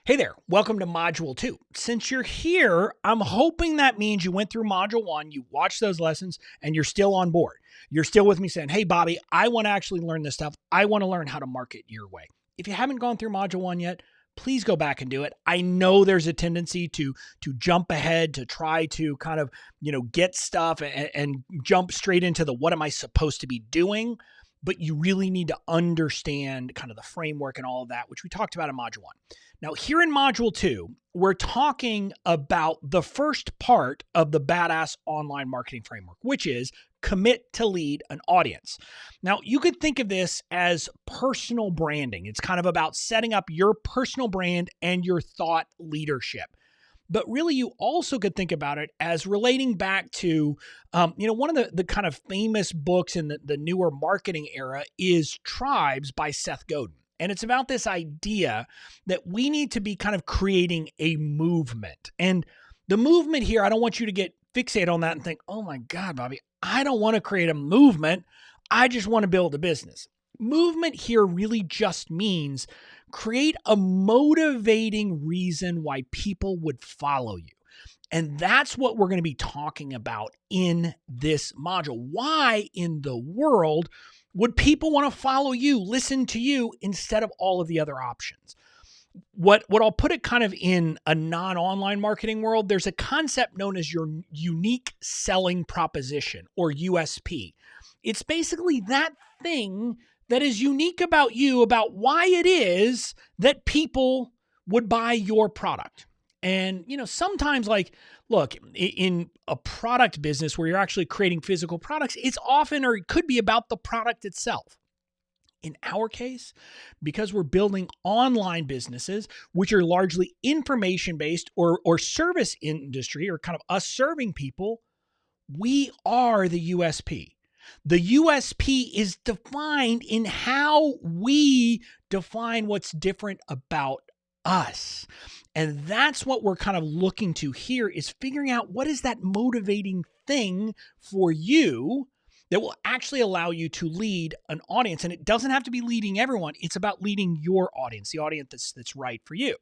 Hey there, welcome to Module 2. Since you're here, I'm hoping that means you went through Module 1, you watched those lessons, and you're still on board. You're still with me saying, hey, Bobby, I want to actually learn this stuff. I want to learn how to market your way. If you haven't gone through Module 1 yet, please go back and do it. I know there's a tendency to jump ahead, to try to kind of, get stuff and jump straight into the what am I supposed to be doing? But you really need to understand kind of the framework and all of that, which we talked about in Module 1. Now, here in Module 2, we're talking about the first part of the Badass Online Marketing Framework, which is commit to lead an audience. Now, you could think of this as personal branding. It's kind of about setting up your personal brand and your thought leadership. But really, you also could think about it as relating back to, one of the kind of famous books in the newer marketing era is Tribes by Seth Godin. And it's about this idea that we need to be kind of creating a movement. And the movement here, I don't want you to get fixated on that and think, oh my God, Bobby, I don't want to create a movement. I just want to build a business. Movement here really just means create a motivating reason why people would follow you. And that's what we're going to be talking about in this module. Why in the world would people want to follow you, listen to you instead of all of the other options? What I'll put it kind of in a non-online marketing world, there's a concept known as your unique selling proposition or USP. It's basically that thing that is unique about you, about why it is that people would buy your product. And, sometimes look, in a product business where you're actually creating physical products, it's often, or it could be about the product itself. In our case, because we're building online businesses, which are largely information-based or service industry, or kind of us serving people, we are the USP. The USP is defined in how we define what's different about us. And that's what we're kind of looking to here, is figuring out what is that motivating thing for you that will actually allow you to lead an audience. And it doesn't have to be leading everyone. It's about leading your audience, the audience that's right for you.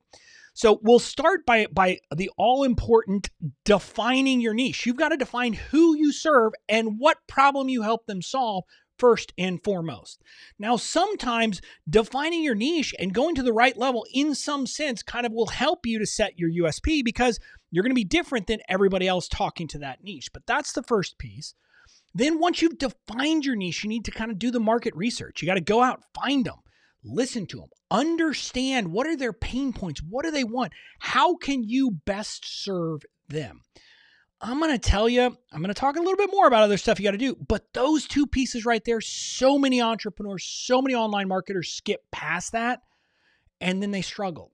So we'll start by the all-important defining your niche. You've got to define who you serve and what problem you help them solve first and foremost. Now, sometimes defining your niche and going to the right level in some sense kind of will help you to set your USP, because you're going to be different than everybody else talking to that niche. But that's the first piece. Then once you've defined your niche, you need to kind of do the market research. You got to go out, find them, listen to them, understand what are their pain points, what do they want, how can you best serve them. I'm going to tell you, I'm going to talk a little bit more about other stuff you got to do, but those two pieces right there, so many entrepreneurs, so many online marketers skip past that, and then they struggle.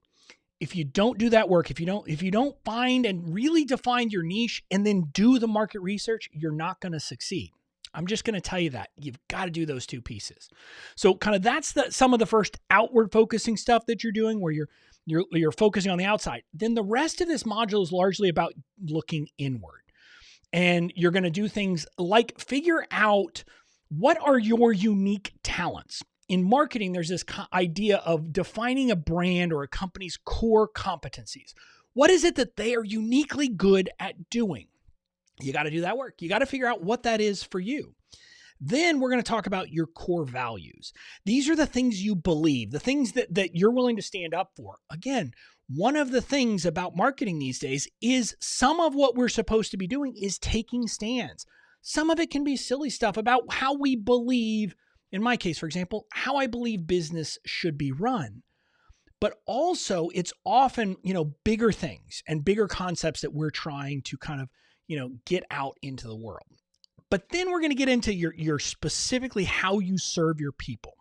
If you don't do that work, if you don't find and really define your niche and then do the market research, you're not going to succeed. I'm just going to tell you that. You've got to do those two pieces. So kind of that's some of the first outward focusing stuff that you're doing, where you're focusing on the outside. Then the rest of this module is largely about looking inward. And you're going to do things like figure out what are your unique talents. In marketing, there's this idea of defining a brand or a company's core competencies. What is it that they are uniquely good at doing? You got to do that work. You got to figure out what that is for you. Then we're going to talk about your core values. These are the things you believe, the things that you're willing to stand up for. Again, one of the things about marketing these days is some of what we're supposed to be doing is taking stands. Some of it can be silly stuff about how we believe, in my case, for example, how I believe business should be run. But also it's often, bigger things and bigger concepts that we're trying to kind of, get out into the world. But then we're going to get into your specifically how you serve your people.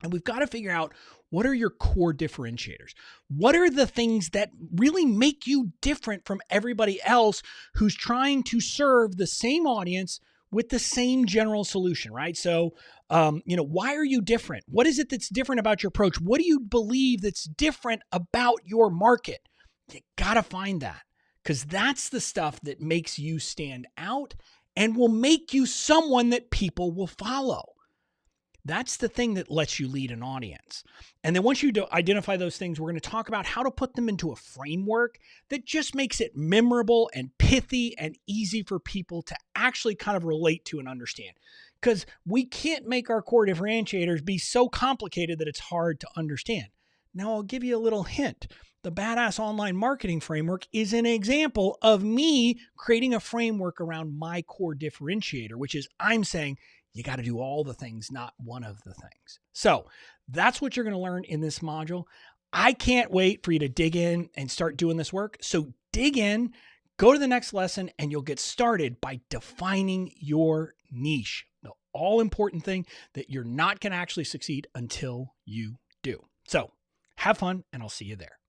And we've got to figure out, what are your core differentiators? What are the things that really make you different from everybody else who's trying to serve the same audience with the same general solution, right? So, why are you different? What is it that's different about your approach? What do you believe that's different about your market? You got to find that, because that's the stuff that makes you stand out and will make you someone that people will follow. That's the thing that lets you lead an audience. And then once you identify those things, we're going to talk about how to put them into a framework that just makes it memorable and pithy and easy for people to actually kind of relate to and understand. Because we can't make our core differentiators be so complicated that it's hard to understand. Now, I'll give you a little hint. The Badass Online Marketing Framework is an example of me creating a framework around my core differentiator, which is I'm saying, you got to do all the things, not one of the things. So that's what you're going to learn in this module. I can't wait for you to dig in and start doing this work. So dig in, go to the next lesson, and you'll get started by defining your niche. The all important thing that you're not going to actually succeed until you do. So have fun, and I'll see you there.